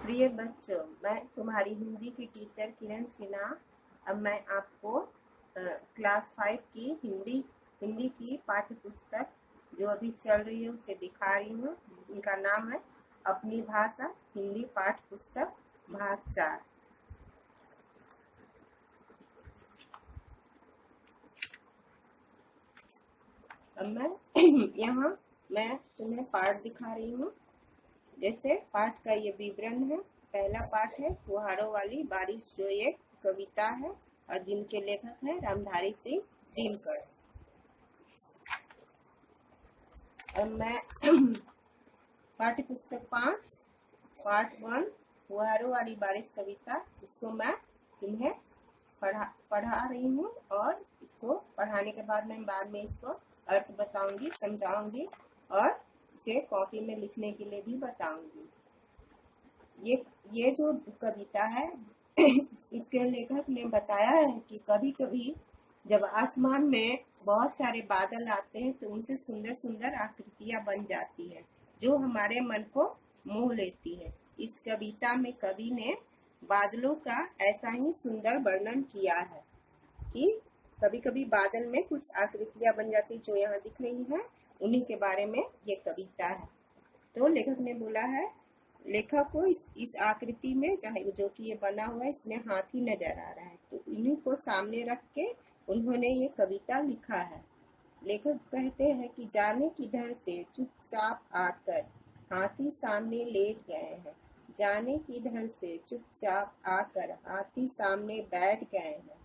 प्रिय बच्चों, मैं तुम्हारी हिंदी की टीचर किरण सिन्हा। अब मैं आपको क्लास 5 की हिंदी की पाठ्य पुस्तक जो अभी चल रही है उसे दिखा रही हूँ। इनका नाम है अपनी भाषा हिंदी पाठ्य पुस्तक भाग 4। अब मैं तुम्हें पाठ दिखा रही हूँ। जैसे पाठ का ये विवरण है। पहला पाठ है फुहारों वाली बारिश, जो एक कविता है और जिनके लेखक है रामधारी सिंह दिनकर। और मैं पाठ्य पुस्तक 5 पार्ट 1 फुहारों वाली बारिश कविता, इसको मैं तुम्हें पढ़ा रही हूँ और इसको पढ़ाने के बाद मैं बाद में इसको अर्थ बताऊंगी, समझाऊंगी और इसे कॉपी में लिखने के लिए भी बताऊंगी। ये जो कविता है इसके लेखक ने बताया है कि कभी कभी जब आसमान में बहुत सारे बादल आते हैं तो उनसे सुंदर सुंदर आकृतियां बन जाती है जो हमारे मन को मोह लेती है। इस कविता में कवि ने बादलों का ऐसा ही सुंदर वर्णन किया है कि कभी कभी बादल में कुछ आकृतियां बन जाती जो यहाँ दिख रही हैं, उन्हीं के बारे में ये कविता है। तो लेखक ने बोला है, लेखक को इस आकृति में चाहे जो कि ये बना हुआ है इसमें हाथी नजर आ रहा है, तो इन्हीं को सामने रख के उन्होंने ये कविता लिखा है। लेखक कहते हैं कि जाने किधर से चुपचाप आकर हाथी सामने लेट गए हैं, जाने किधर से चुपचाप आकर हाथी सामने बैठ गए हैं।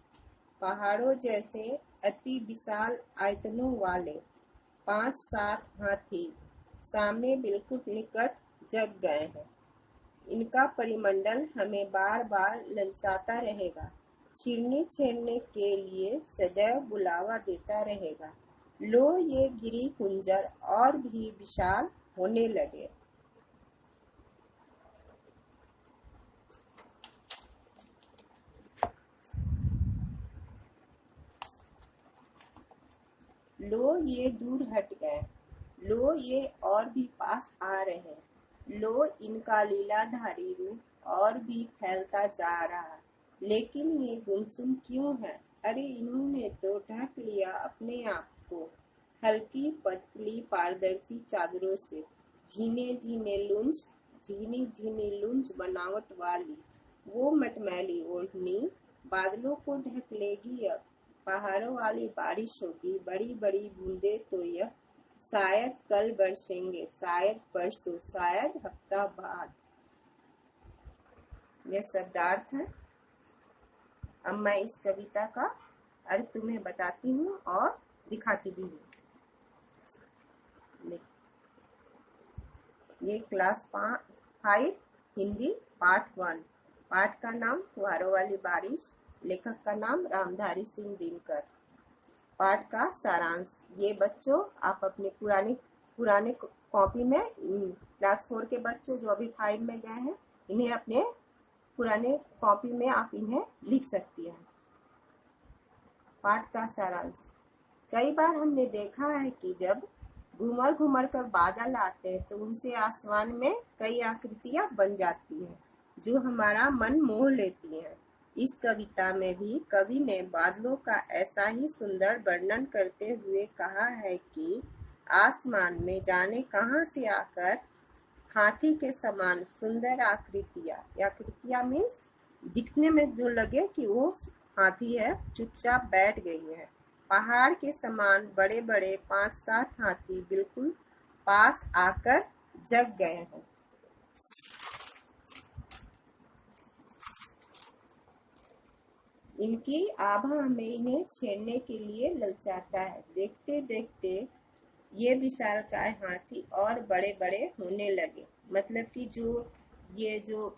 पहाड़ों जैसे अति विशाल आयतनों वाले 5-7 हाथी सामने बिल्कुल निकट जग गए हैं। इनका परिमंडल हमें बार बार ललचाता रहेगा, छीनने छेड़ने के लिए सदैव बुलावा देता रहेगा। लो ये गिरी कुंजर और भी विशाल होने लगे। लो ये दूर हट गए, लो ये और भी पास आ रहे, लो इनका लीलाधारी रूप और भी फैलता जा रहा। लेकिन ये गुमसुम क्यों है? अरे इन्होंने तो ढक लिया अपने आप को हल्की पतली पारदर्शी चादरों से, झीने झीने लुंज बनावट वाली वो मटमैली ओढ़नी बादलों को ढक लेगी। अब पहाड़ों वाली बारिश होगी, बड़ी बड़ी बूंदे तो यह शायद कल बरसेंगे, शायद परसों, शायद हफ्ता बाद। यह शब्दार्थ है। अब मैं इस कविता का अर्थ तुम्हें बताती हूँ और दिखाती भी हूँ। ये क्लास 5 हिंदी पार्ट 1। पाठ का नाम फुहारों वाली बारिश, लेखक का नाम रामधारी सिंह दिनकर। पाठ का सारांश। ये बच्चों आप अपने पुराने कॉपी में क्लास 4 के बच्चों जो अभी 5 में गए हैं, इन्हें अपने पुराने कॉपी में आप इन्हें लिख सकती हैं। पाठ का सारांश। कई बार हमने देखा है कि जब घूमर कर बादल आते हैं तो उनसे आसमान में कई आकृतियां बन जाती हैं जो हमारा मन मोह लेती हैं। इस कविता में भी कवि ने बादलों का ऐसा ही सुंदर वर्णन करते हुए कहा है कि आसमान में जाने कहां से आकर हाथी के समान सुंदर आकृतियां मीन्स दिखने में जो लगे कि वो हाथी है, चुपचाप बैठ गई है। पहाड़ के समान बड़े बड़े 5-7 हाथी बिल्कुल पास आकर जग गए हैं। इनकी आभा हमें इन्हें छेड़ने के लिए ललचाता है। देखते देखते ये विशालकाय हाथी और बड़े बड़े होने लगे। मतलब कि ये जो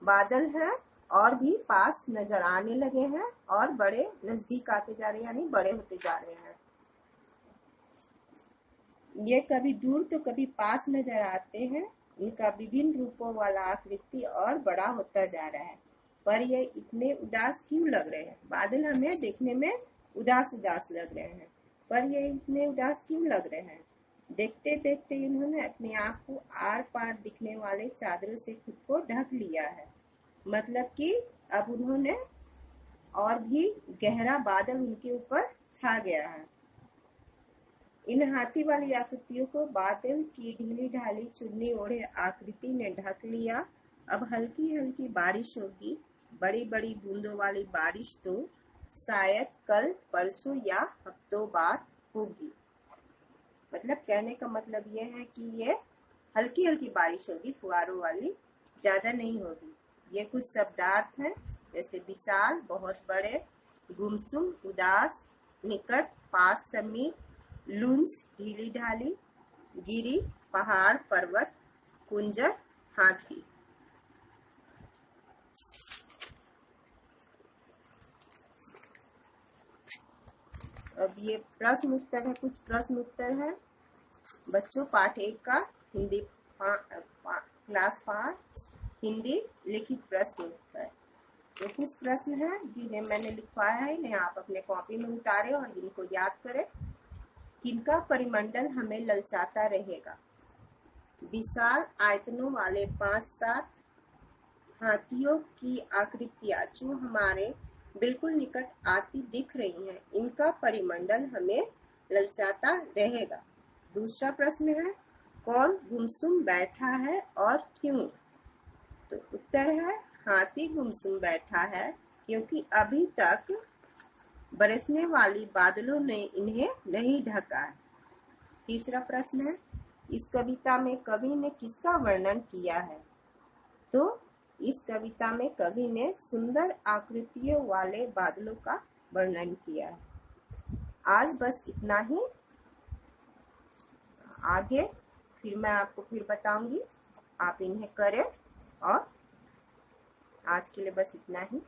बादल है और भी पास नजर आने लगे हैं और बड़े नजदीक आते जा रहे हैं, यानी बड़े होते जा रहे हैं। ये कभी दूर तो कभी पास नजर आते हैं। इनका विभिन्न रूपों वाला आकृति और बड़ा होता जा रहा है। पर ये इतने उदास क्यों लग रहे हैं? बादल हमें देखने में उदास लग रहे हैं, पर ये इतने उदास क्यों लग रहे हैं? देखते देखते इन्होंने अपने आप को आर पार दिखने वाले चादरों से खुद को ढक लिया है। मतलब कि अब उन्होंने और भी गहरा बादल उनके ऊपर छा गया है। इन हाथी वाली आकृतियों को बादल की ढीली ढाली चुन्नी ओढ़े आकृति ने ढक लिया। अब हल्की हल्की बारिश होगी, बड़ी बड़ी बूंदों वाली बारिश तो शायद कल परसों या हफ्तों बाद होगी। मतलब कहने का मतलब ये है कि ये हल्की हल्की बारिश होगी, फुहारों वाली, ज्यादा नहीं होगी। ये कुछ शब्दार्थ हैं, जैसे विशाल, बहुत बड़े, गुमसुम, उदास, निकट, पास, समीप, लुंज, ढीली ढाली, गिरी, पहाड़, पर्वत, कुंजर, हाथी। अब ये प्रश्न उत्तर है, कुछ प्रश्न उत्तर है बच्चों। पाठ 1 का हिंदी, क्लास 5 हिंदी लिखित प्रश्न उत्तर। तो कुछ प्रश्न हैं जिन्हें मैंने लिखवाया है, इन्हें आप अपने कॉपी में उतारें और इनको याद करें। किनका परिमंडल हमें ललचाता रहेगा? विशाल आयतनों वाले 5-7 हाथियों की आकृतियां जो हमारे बिल्कुल निकट आती दिख रही हैं, इनका परिमंडल हमें ललचाता रहेगा। दूसरा प्रश्न है, कौन गुमसुम बैठा है और क्यों? तो उत्तर है, हाथी गुमसुम बैठा है क्योंकि अभी तक बरसने वाली बादलों ने इन्हें नहीं ढका है। तीसरा प्रश्न है, इस कविता में कवि ने किसका वर्णन किया है? तो इस कविता में कवि ने सुंदर आकृतियों वाले बादलों का वर्णन किया है। आज बस इतना ही, आगे फिर मैं आपको फिर बताऊंगी, आप इन्हें करें। और आज के लिए बस इतना ही।